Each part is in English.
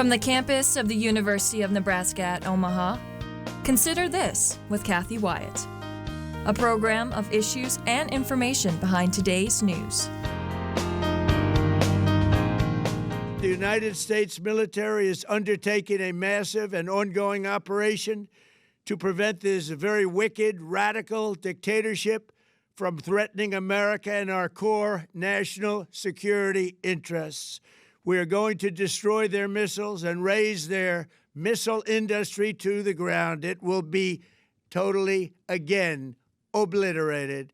From the campus of the University of Nebraska at Omaha, Consider This with Cathy Wyatt, a program of issues and information behind today's news. The United States military is undertaking a massive and ongoing operation to prevent this very wicked, radical dictatorship from threatening America and our core national security interests. We are going to destroy their missiles and raise their missile industry to the ground. It will be totally, again, obliterated.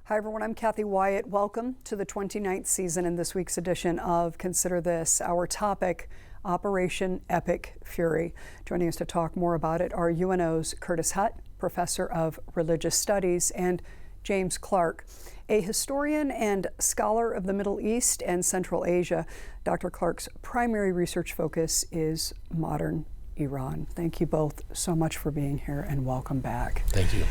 Hi, everyone. I'm Cathy Wyatt. Welcome to the 29th season and this week's edition of Consider This. Our topic, Operation Epic Fury. Joining us to talk more about it are UNO's Curtis Hutt, Professor of Religious Studies, and James Clark, a historian and scholar of the Middle East and Central Asia. Dr. Clark's primary research focus is modern Iran. Thank you both so much for being here and welcome back. Thank you.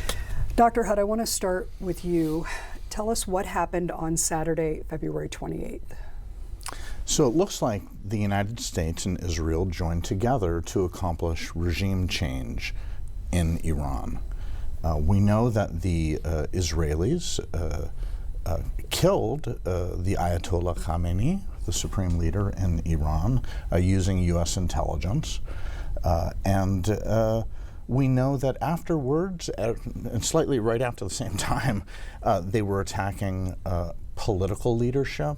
Dr. Hutt, I want to start with you. Tell us what happened on Saturday, February 28th. So it looks like the United States and Israel joined together to accomplish regime change in Iran. We know that the Israelis killed the Ayatollah Khamenei, the supreme leader in Iran, using U.S. intelligence. And we know that afterwards, and slightly right after the same time, they were attacking political leadership.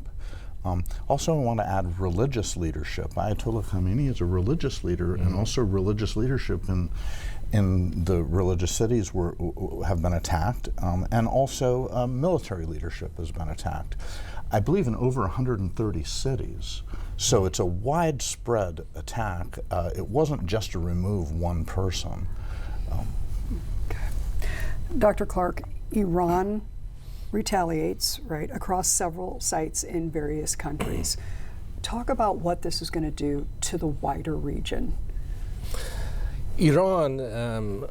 Also, I want to add religious leadership. Ayatollah Khamenei is a religious leader, and also religious leadership in the religious cities have been attacked, and also military leadership has been attacked. I believe in over 130 cities. So it's a widespread attack. It wasn't just to remove one person. Okay. Dr. Clark, Iran retaliates, right, across several sites in various countries. Talk about what this is going to do to the wider region. Iran,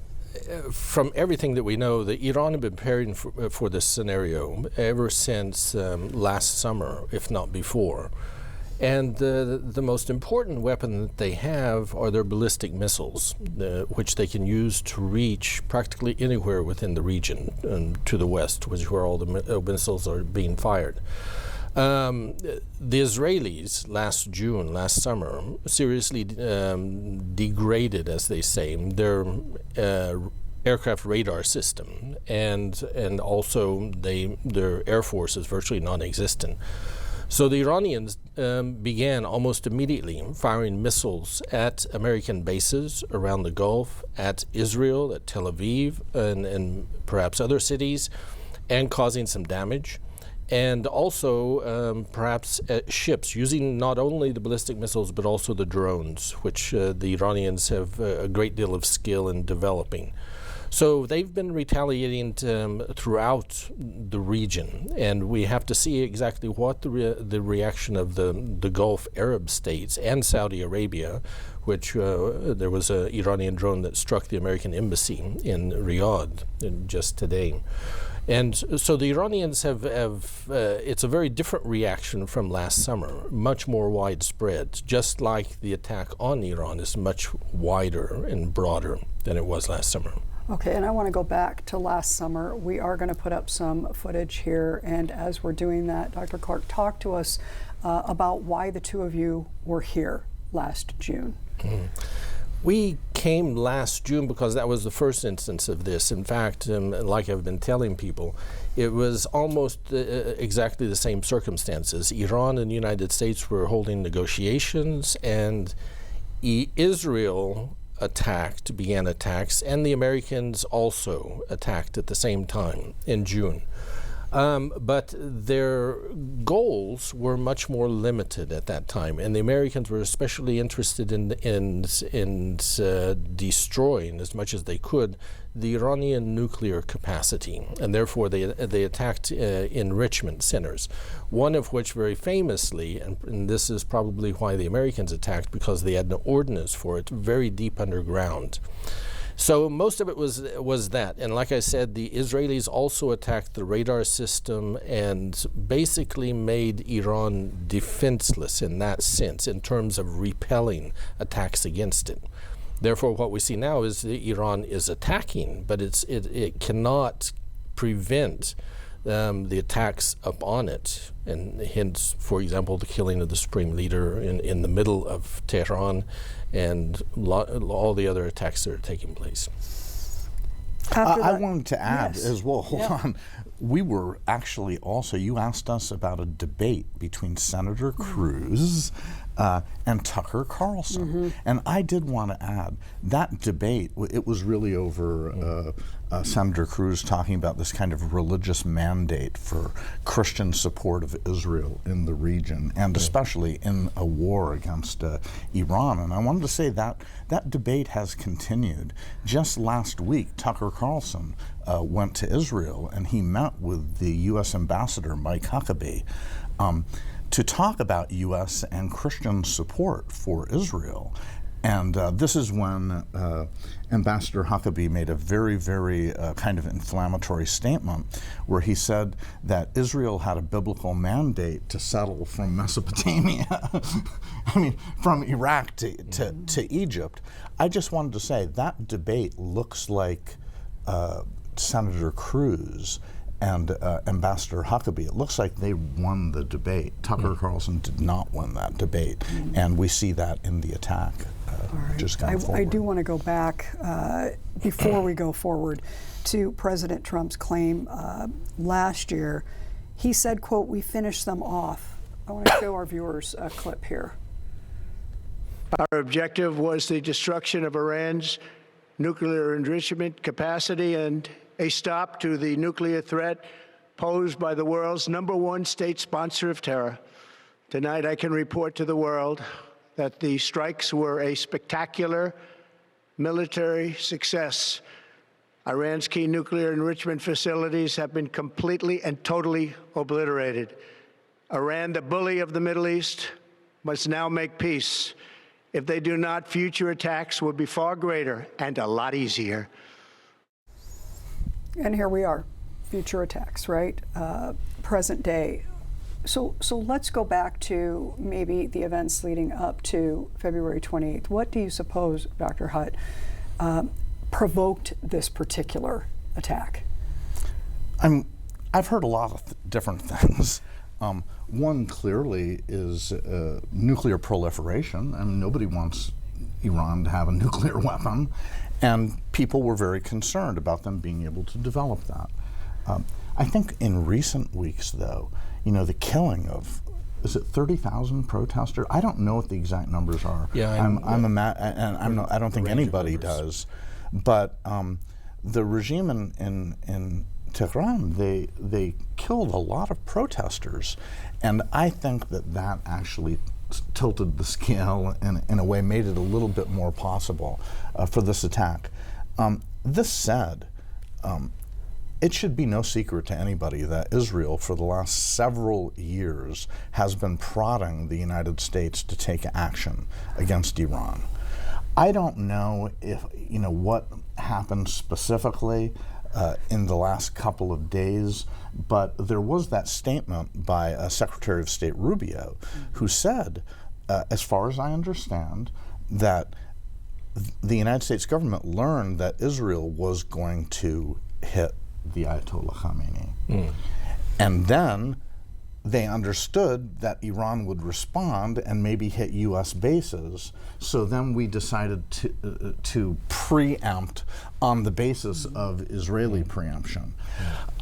from everything that we know, Iran had been preparing for this scenario ever since last summer, if not before. And the most important weapon that they have are their ballistic missiles, which they can use to reach practically anywhere within the region to the west, which is where all the missiles are being fired. The Israelis last summer, seriously degraded, as they say, their aircraft radar system, and also their air force is virtually non-existent. So the Iranians began almost immediately firing missiles at American bases around the Gulf, at Israel, at Tel Aviv, and perhaps other cities, and causing some damage. And also perhaps ships, using not only the ballistic missiles but also the drones, which the Iranians have a great deal of skill in developing. So they've been retaliating throughout the region, and we have to see exactly what the reaction of the Gulf Arab states and Saudi Arabia, which there was an Iranian drone that struck the American embassy in Riyadh just today. And so the Iranians have it's a very different reaction from last summer, much more widespread, just like the attack on Iran is much wider and broader than it was last summer. Okay, and I want to go back to last summer. We are going to put up some footage here, and as we're doing that, Dr. Clark, talk to us about why the two of you were here last June. We came last June because that was the first instance of this. In fact, like I've been telling people, it was almost exactly the same circumstances. Iran and the United States were holding negotiations, and Israel began attacks, and the Americans also attacked at the same time in June. But their goals were much more limited at that time, and the Americans were especially interested in destroying as much as they could the Iranian nuclear capacity, and therefore they attacked enrichment centers, one of which very famously, and this is probably why the Americans attacked, because they had an ordnance for it very deep underground. So most of it was that. And like I said, the Israelis also attacked the radar system and basically made Iran defenseless in that sense, in terms of repelling attacks against it. Therefore, what we see now is that Iran is attacking, but it cannot prevent the attacks upon it, and hence, for example, the killing of the supreme leader in the middle of Tehran, and all the other attacks that are taking place. I wanted to add as well, hold Yeah. on. We were actually also, you asked us about a debate between Senator Cruz and Tucker Carlson. And I did want to add, that debate, it was really over Senator Cruz talking about this kind of religious mandate for Christian support of Israel in the region, and especially in a war against Iran. And I wanted to say that that debate has continued. Just last week, Tucker Carlson went to Israel, and he met with the U.S. Ambassador Mike Huckabee to talk about U.S. and Christian support for Israel. And this is when Ambassador Huckabee made a very, very kind of inflammatory statement where he said that Israel had a biblical mandate to settle from Mesopotamia, I mean, from Iraq to Egypt. I just wanted to say that debate looks like Senator Cruz and Ambassador Huckabee, it looks like they won the debate. Tucker Carlson did not win that debate, and we see that in the attack. Just going forward. I do want to go back before we go forward to President Trump's claim last year. He said, quote, "We finished them off." I want to show our viewers a clip here. Our objective was the destruction of Iran's nuclear enrichment capacity and a stop to the nuclear threat posed by the world's #1 state sponsor of terror. Tonight, I can report to the world that the strikes were a spectacular military success. Iran's key nuclear enrichment facilities have been completely and totally obliterated. Iran, the bully of the Middle East, must now make peace. If they do not, future attacks will be far greater and a lot easier. And here we are, future attacks, right? Present day. So let's go back to maybe the events leading up to February 28th. What do you suppose, Dr. Hutt, provoked this particular attack? I've heard a lot of different things. One clearly is nuclear proliferation. I mean, nobody wants Iran to have a nuclear weapon, and people were very concerned about them being able to develop that. I think in recent weeks, though, you know, the killing of, is it 30,000 protesters? I don't know what the exact numbers are. Yeah, I don't think anybody does. But the regime in Tehran, they killed a lot of protesters, and I think that actually tilted the scale and in a way made it a little bit more possible for this attack. This said, it should be no secret to anybody that Israel, for the last several years, has been prodding the United States to take action against Iran. I don't know if, you know, what happened specifically in the last couple of days, but there was that statement by Secretary of State Rubio, who said, as far as I understand, that the United States government learned that Israel was going to hit the Ayatollah Khamenei. And then they understood that Iran would respond and maybe hit U.S. bases. So then we decided to preempt on the basis of Israeli preemption.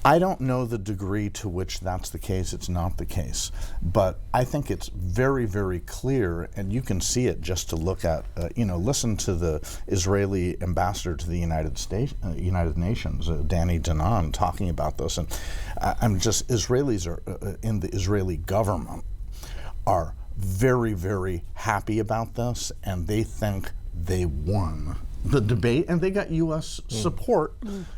I don't know the degree to which that's the case. It's not the case. But I think it's very, very clear, and you can see it just to look at, listen to the Israeli ambassador to the United Nations, Danny Danon, talking about this. And Israelis are in the Israeli government are very, very happy about this, and they think they won the debate, and they got U.S. support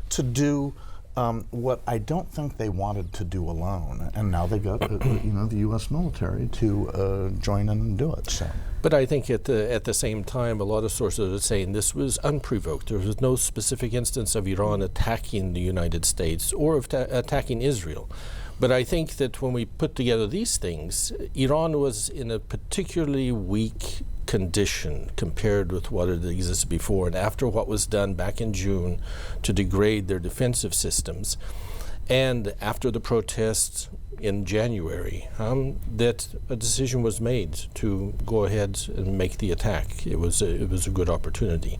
to do What I don't think they wanted to do alone, and now they got the U.S. military to join in and do it. So. But I think at the same time, a lot of sources are saying this was unprovoked. There was no specific instance of Iran attacking the United States or of attacking Israel. But I think that when we put together these things, Iran was in a particularly weak condition compared with what had existed before. And after what was done back in June to degrade their defensive systems, and after the protests in January, that a decision was made to go ahead and make the attack. It was a good opportunity.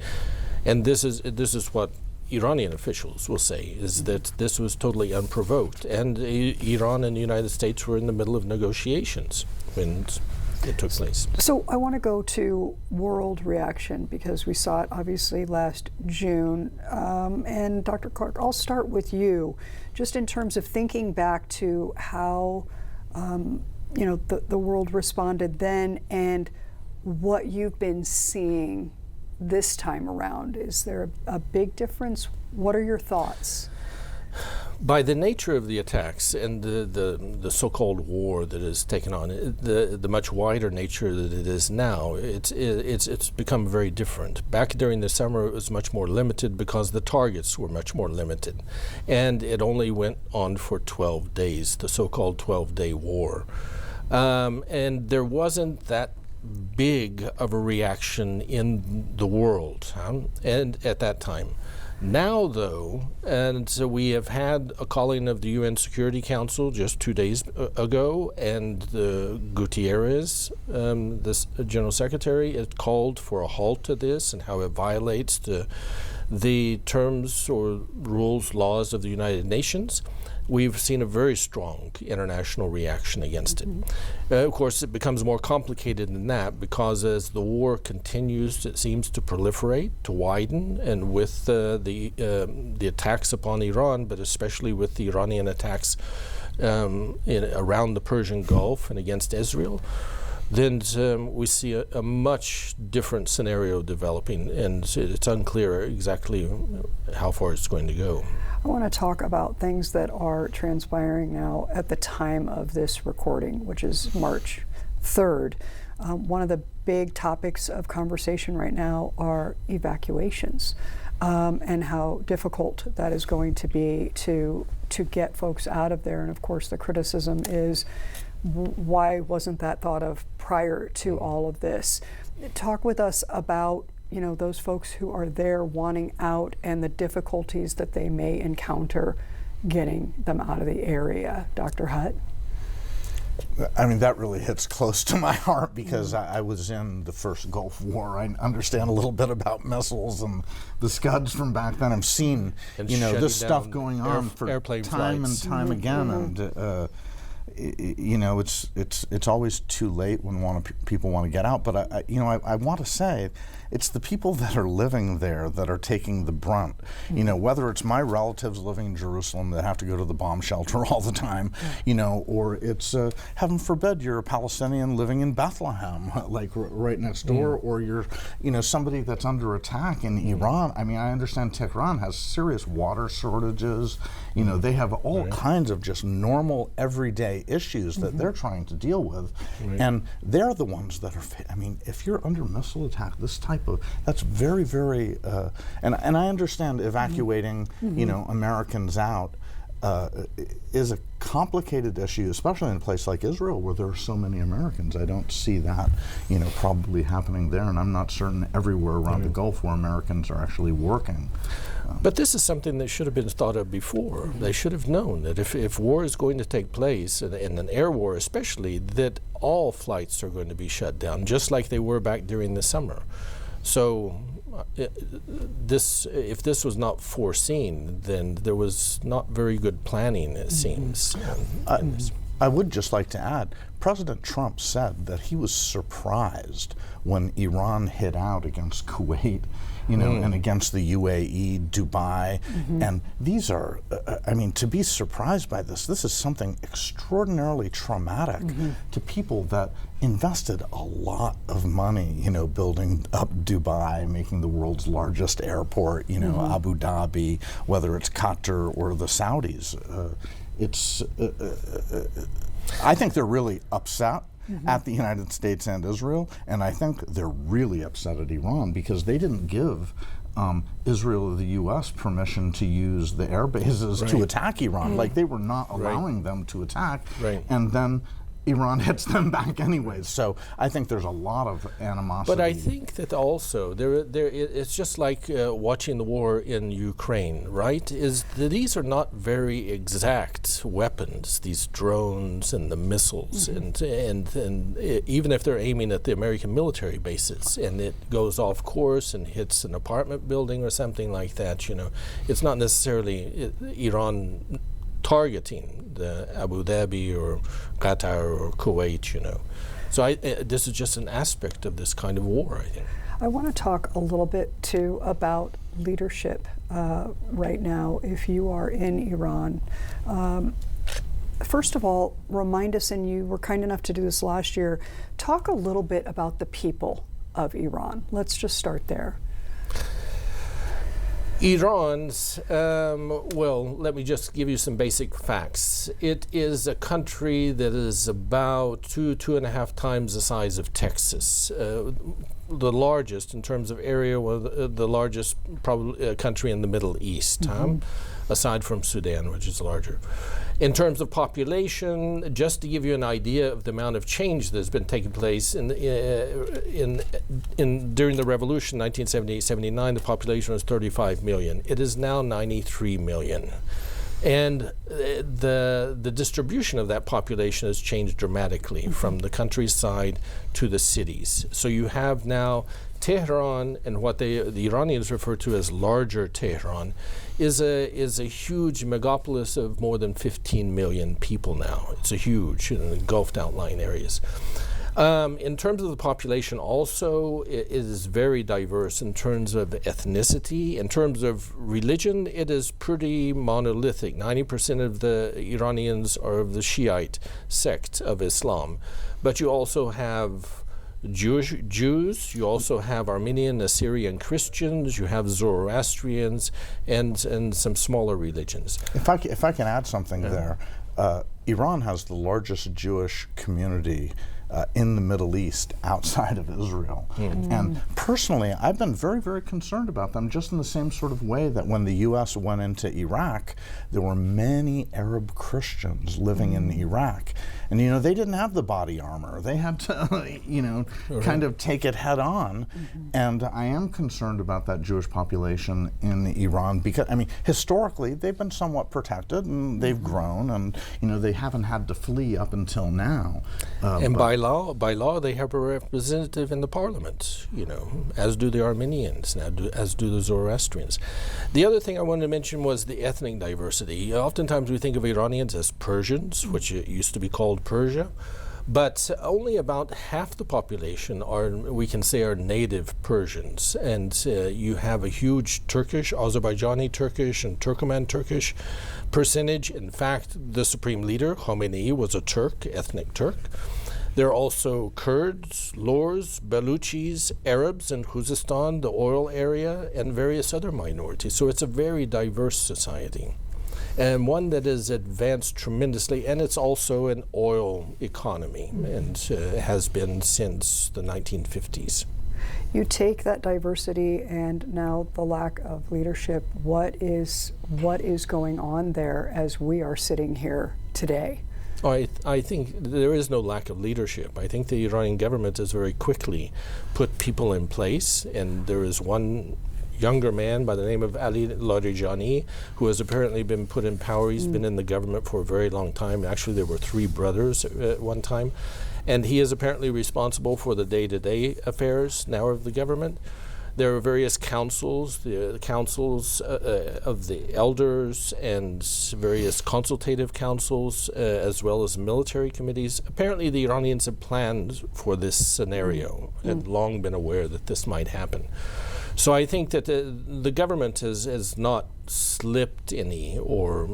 And this is what Iranian officials will say, is that this was totally unprovoked. And Iran and the United States were in the middle of negotiations when it took place. So I want to go to world reaction, because we saw it obviously last June. And Dr. Clark, I'll start with you, just in terms of thinking back to how the world responded then and what you've been seeing this time around. Is there a big difference? What are your thoughts? By the nature of the attacks and the so-called war that is taken on, the much wider nature that it is now, it's become very different. Back during the summer, it was much more limited because the targets were much more limited, and it only went on for 12 days, the so-called 12-day war, and there wasn't that big of a reaction in the world, and at that time. Now, though, and so we have had a calling of the UN Security Council just 2 days ago, and Gutierrez, this General Secretary, has called for a halt to this and how it violates the terms or rules, laws of the United Nations. We've seen a very strong international reaction against it. Of course, it becomes more complicated than that, because as the war continues, it seems to proliferate, to widen, and with the attacks upon Iran, but especially with the Iranian attacks around the Persian Gulf and against Israel, then we see a much different scenario developing, and it's unclear exactly how far it's going to go. I want to talk about things that are transpiring now at the time of this recording, which is March 3rd. One of the big topics of conversation right now are evacuations, and how difficult that is going to be to get folks out of there. And of course, the criticism is, why wasn't that thought of prior to all of this? Talk with us about those folks who are there wanting out and the difficulties that they may encounter getting them out of the area. Dr. Hutt? I mean, that really hits close to my heart, because I was in the first Gulf War. I understand a little bit about missiles and the Scuds from back then. I've seen, this stuff going on for time and time again. And, it's always too late when people want to get out. But I want to say, it's the people that are living there that are taking the brunt. Whether it's my relatives living in Jerusalem that have to go to the bomb shelter all the time, or it's heaven forbid you're a Palestinian living in Bethlehem, like right next door, or you're somebody that's under attack in Iran. I mean, I understand Tehran has serious water shortages. They have all kinds of just normal everyday issues that they're trying to deal with, and they're the ones that are. I mean, if you're under missile attack, this type of, that's very, very, and I understand evacuating, Americans out is a complicated issue, especially in a place like Israel where there are so many Americans. I don't see that, probably happening there, and I'm not certain everywhere around the Gulf where Americans are actually working. But this is something that should have been thought of before. They should have known that if war is going to take place, and an air war especially, that all flights are going to be shut down, just like they were back during the summer. So if this was not foreseen, then there was not very good planning, it seems. I would just like to add, President Trump said that he was surprised when Iran hit out against Kuwait, and against the UAE, Dubai. And these are, to be surprised by this is something extraordinarily traumatic to people that invested a lot of money, building up Dubai, making the world's largest airport, Abu Dhabi, whether it's Qatar or the Saudis. I think they're really upset at the United States and Israel, and I think they're really upset at Iran because they didn't give Israel or the U.S. permission to use the air bases to attack Iran. Like, they were not allowing them to attack, and then Iran hits them back anyways. So I think there's a lot of animosity. But I think that also it's just like watching the war in Ukraine, right? Is that these are not very exact weapons, these drones and the missiles, and even if they're aiming at the American military bases and it goes off course and hits an apartment building or something like that, it's not necessarily Iran targeting the Abu Dhabi or Qatar or Kuwait, So this is just an aspect of this kind of war, I think. I want to talk a little bit, too, about leadership right now, if you are in Iran. First of all, remind us, and you were kind enough to do this last year, talk a little bit about the people of Iran. Let's just start there. Iran's, well, let me just give you some basic facts. It is a country that is about 2.5 times the size of Texas. The largest in terms of area, the largest probably country in the Middle East, aside from Sudan, which is larger. In terms of population, just to give you an idea of the amount of change that's been taking place during the revolution, 1978-79, the population was 35 million. It is now 93 million. And the distribution of that population has changed dramatically from the countryside to the cities. So you have now Tehran, and what the Iranians refer to as larger Tehran, is a huge megapolis of more than 15 million people now. It's a huge, engulfed outlying areas. In terms of the population also, it is very diverse in terms of ethnicity. In terms of religion, it is pretty monolithic. 90% of the Iranians are of the Shiite sect of Islam. But you also have Jews, you also have Armenian, Assyrian Christians, you have Zoroastrians, and some smaller religions. If I can add something there, Iran has the largest Jewish community in the Middle East outside of Israel. And personally, I've been very, very concerned about them, just in the same sort of way that when the U.S. went into Iraq, there were many Arab Christians living in Iraq. And, they didn't have the body armor. They had to, kind of take it head on. And I am concerned about that Jewish population in Iran because, historically, they've been somewhat protected and they've grown and, they haven't had to flee up until now. And by law, they have a representative in the parliament, as do the Armenians, as do the Zoroastrians. The other thing I wanted to mention was the ethnic diversity. Oftentimes we think of Iranians as Persians, which it used to be called Persia, but only about half the population are native Persians. And you have a huge Turkish, Azerbaijani Turkish, and Turkoman Turkish percentage. In fact, the supreme leader, Khomeini, was a Turk, ethnic Turk. There are also Kurds, Lurs, Baluchis, Arabs in Khuzestan, the oil area, and various other minorities. So it's a very diverse society, and one that has advanced tremendously, and it's also an oil economy, and has been since the 1950s. You take that diversity and now the lack of leadership. What is going on there as we are sitting here today? I think there is no lack of leadership. I think the Iranian government has very quickly put people in place, and there is one younger man by the name of Ali Larijani who has apparently been put in power. He's been in the government for a very long time. Actually, there were 3 brothers at one time. And he is apparently responsible for the day-to-day affairs now of the government. There are various councils, the councils of the elders and various consultative councils, as well as military committees. Apparently the Iranians have planned for this scenario and long been aware that this might happen. So I think that the government has not slipped any or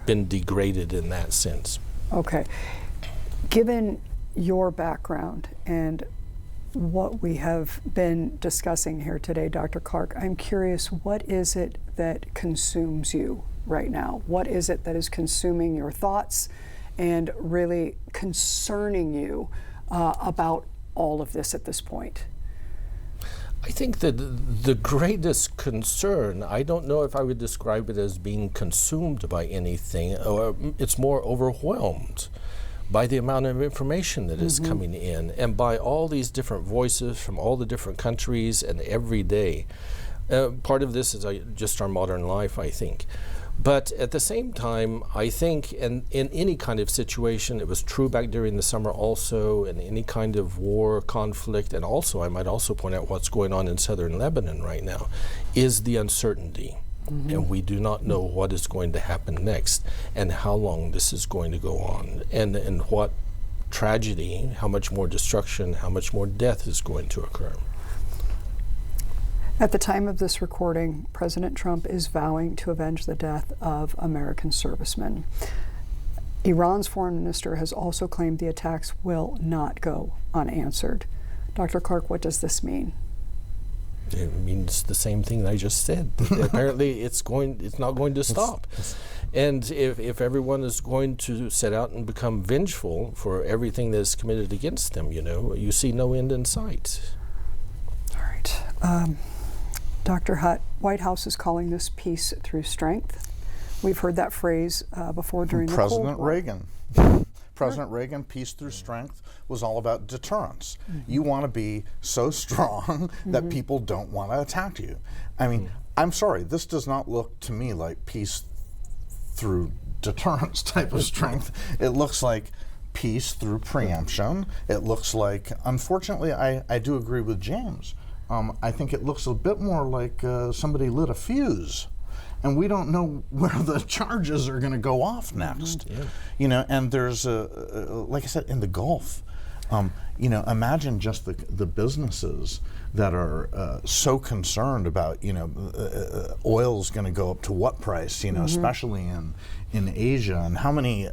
been degraded in that sense. Okay. Given your background and what we have been discussing here today, Dr. Clark, I'm curious, what is it that consumes you right now? What is it that is consuming your thoughts and really concerning you about all of this at this point? I think that the greatest concern, I don't know if I would describe it as being consumed by anything, or it's more overwhelmed by the amount of information that is coming in and by all these different voices from all the different countries and every day. Part of this is just our modern life, I think. But at the same time, I think in any kind of situation, it was true back during the summer also, in any kind of war, conflict, and also I might also point out what's going on in southern Lebanon right now, is the uncertainty. And we do not know what is going to happen next and how long this is going to go on and what tragedy, how much more destruction, how much more death is going to occur. At the time of this recording, President Trump is vowing to avenge the death of American servicemen. Iran's foreign minister has also claimed the attacks will not go unanswered. Dr. Clark, what does this mean? It means the same thing that I just said. Apparently, it's not going to stop. And if everyone is going to set out and become vengeful for everything that is committed against them, you see no end in sight. All right. Dr. Hutt, White House is calling this peace through strength. We've heard that phrase before during the Cold War. President Reagan. President Reagan, peace through strength, was all about deterrence. You want to be so strong that people don't want to attack you. I mean, I'm sorry, this does not look to me like peace through deterrence type of strength. It looks like peace through preemption. It looks like, unfortunately, I do agree with James. I think it looks a bit more like somebody lit a fuse. And we don't know where the charges are going to go off next. And there's, like I said, in the Gulf, imagine just the businesses that are so concerned about, oil's going to go up to what price, especially in Asia, and how many,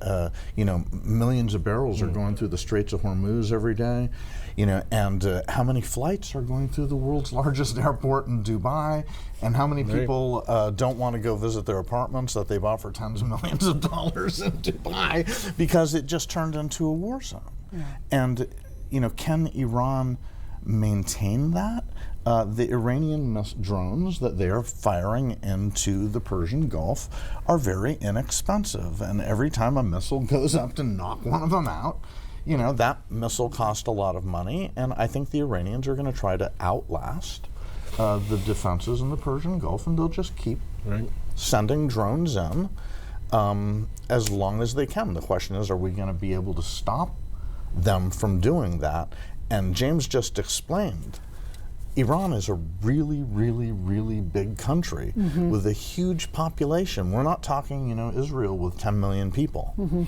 millions of barrels are going through the Straits of Hormuz every day, and how many flights are going through the world's largest airport in Dubai, and how many people don't want to go visit their apartments that they bought for tens of millions of dollars in Dubai because it just turned into a war zone. And, can Iran maintain that? The Iranian drones that they are firing into the Persian Gulf are very inexpensive, and every time a missile goes up to knock one of them out, that missile cost a lot of money, and I think the Iranians are going to try to outlast the defenses in the Persian Gulf, and they'll just keep sending drones in as long as they can. The question is, are we going to be able to stop them from doing that? And James just explained, Iran is a really, really, really big country with a huge population. We're not talking, Israel with 10 million people.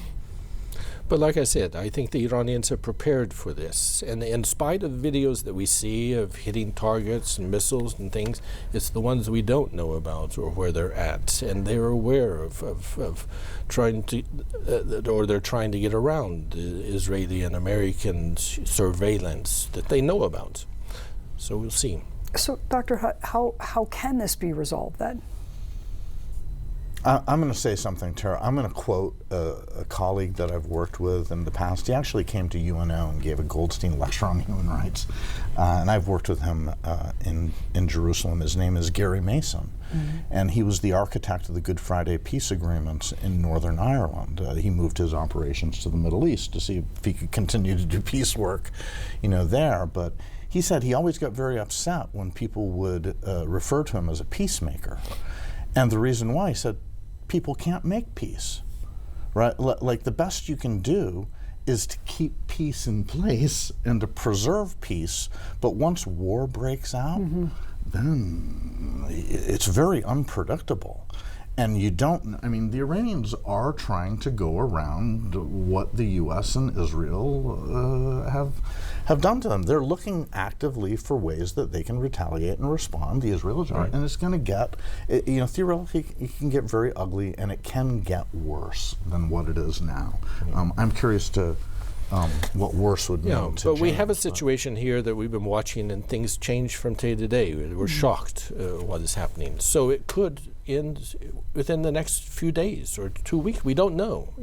But like I said, I think the Iranians are prepared for this. And in spite of videos that we see of hitting targets and missiles and things, it's the ones we don't know about or where they're at. And they're aware of trying to, or they're trying to get around the Israeli and American surveillance that they know about. So we'll see. So, Dr. Hutt, how can this be resolved then? I'm going to say something, Tara. I'm going to quote a colleague that I've worked with in the past. He actually came to UNO and gave a Goldstein lecture on human rights. And I've worked with him in Jerusalem. His name is Gary Mason. And he was the architect of the Good Friday peace agreements in Northern Ireland. He moved his operations to the Middle East to see if he could continue to do peace work, there. But he said he always got very upset when people would refer to him as a peacemaker. And the reason why, he said, people can't make peace, right? Like the best you can do is to keep peace in place and to preserve peace. But once war breaks out, then it's very unpredictable. And you don't, I mean, the Iranians are trying to go around what the U.S. and Israel have done to them. They're looking actively for ways that they can retaliate and respond. The Israelis are, and it's going to get, theoretically, it can get very ugly, and it can get worse than what it is now. I'm curious to what worse would mean to but we have a situation here that we've been watching, and things change from day to day. We're shocked what is happening. So it could end within the next few days or 2 weeks. We don't know.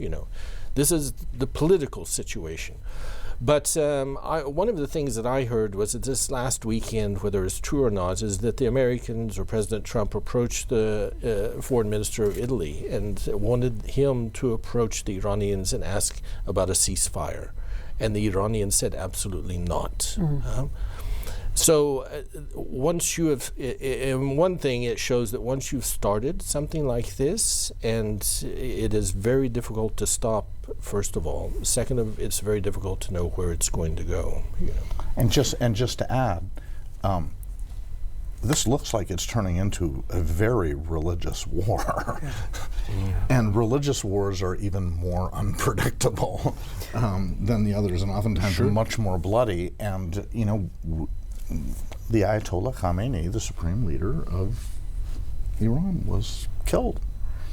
This is the political situation. But one of the things that I heard was that this last weekend, whether it's true or not, is that the Americans or President Trump approached the foreign minister of Italy and wanted him to approach the Iranians and ask about a ceasefire. And the Iranians said absolutely not. So once you have, one thing, it shows that once you've started something like this, and it is very difficult to stop, first of all. Second, it's very difficult to know where it's going to go. And just to add, this looks like it's turning into a very religious war. And religious wars are even more unpredictable than the others, and oftentimes much more bloody. And, the Ayatollah Khamenei, the supreme leader of Iran, was killed.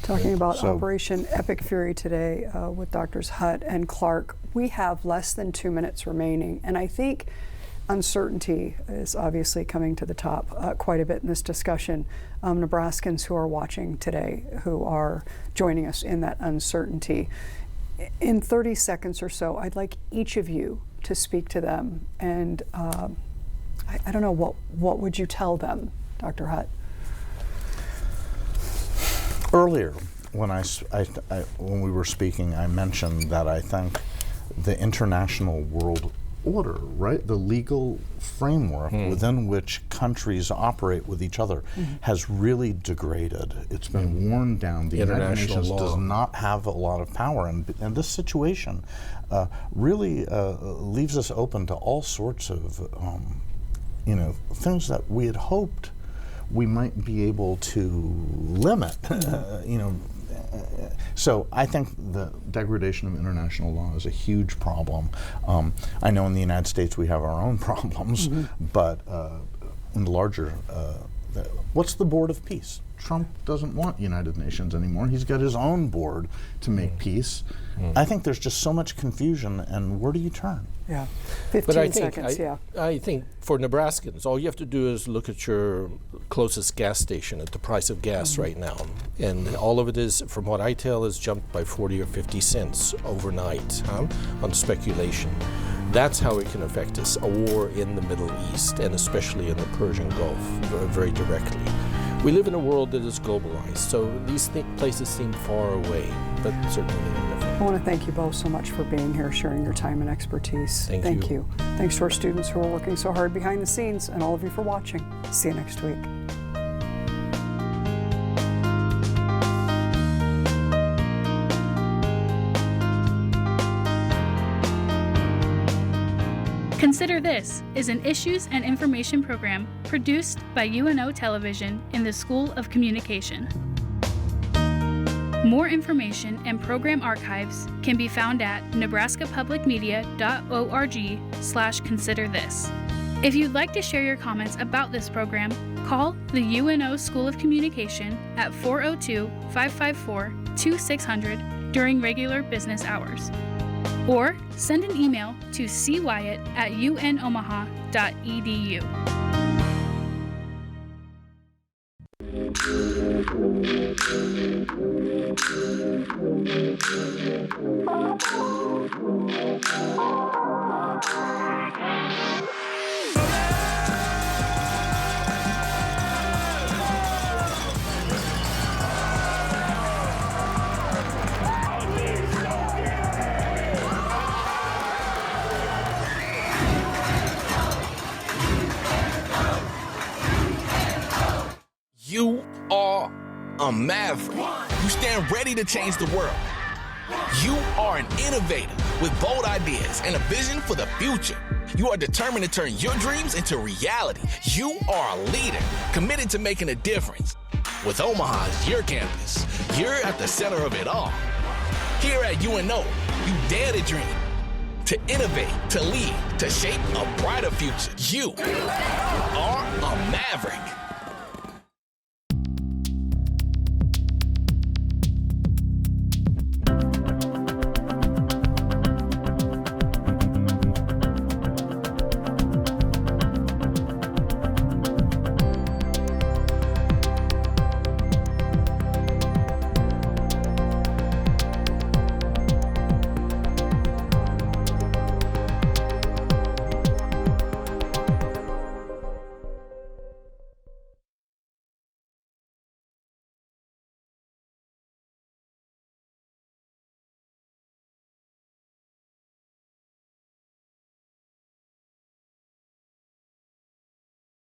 Talking about Operation Epic Fury today with Drs. Hutt and Clark, we have less than 2 minutes remaining, and I think uncertainty is obviously coming to the top quite a bit in this discussion. Nebraskans who are watching today, who are joining us in that uncertainty. In 30 seconds or so, I'd like each of you to speak to them, and I don't know, what would you tell them, Dr. Hutt? Earlier, when when we were speaking, I mentioned that I think the international world order, right, the legal framework within which countries operate with each other, has really degraded. It's been worn down. The United Nations does not have a lot of power, and this situation really leaves us open to all sorts of things that we had hoped we might be able to limit. So I think the degradation of international law is a huge problem. I know in the United States we have our own problems, but in the larger, what's the Board of Peace? Trump doesn't want United Nations anymore. He's got his own board to make peace. I think there's just so much confusion, and where do you turn? 15 seconds, I think for Nebraskans, all you have to do is look at your closest gas station at the price of gas right now. And all of it is, from what I tell, is jumped by 40 or 50 cents overnight on speculation. That's how it can affect us, a war in the Middle East, and especially in the Persian Gulf, very directly. We live in a world that is globalized, so these places seem far away, but certainly they're different. I want to thank you both so much for being here, sharing your time and expertise. Thank you. Thanks to our students who are working so hard behind the scenes, and all of you for watching. See you next week. Consider This is an issues and information program produced by UNO Television in the School of Communication. More information and program archives can be found at nebraskapublicmedia.org/considerthis. If you'd like to share your comments about this program, call the UNO School of Communication at 402-554-2600 during regular business hours. Or send an email to cwyatt@unomaha.edu. You are a maverick. You stand ready to change the world. You are an innovator with bold ideas and a vision for the future. You are determined to turn your dreams into reality. You are a leader, committed to making a difference. With Omaha as your campus, you're at the center of it all. Here at UNO, you dare to dream, to innovate, to lead, to shape a brighter future. You are a maverick.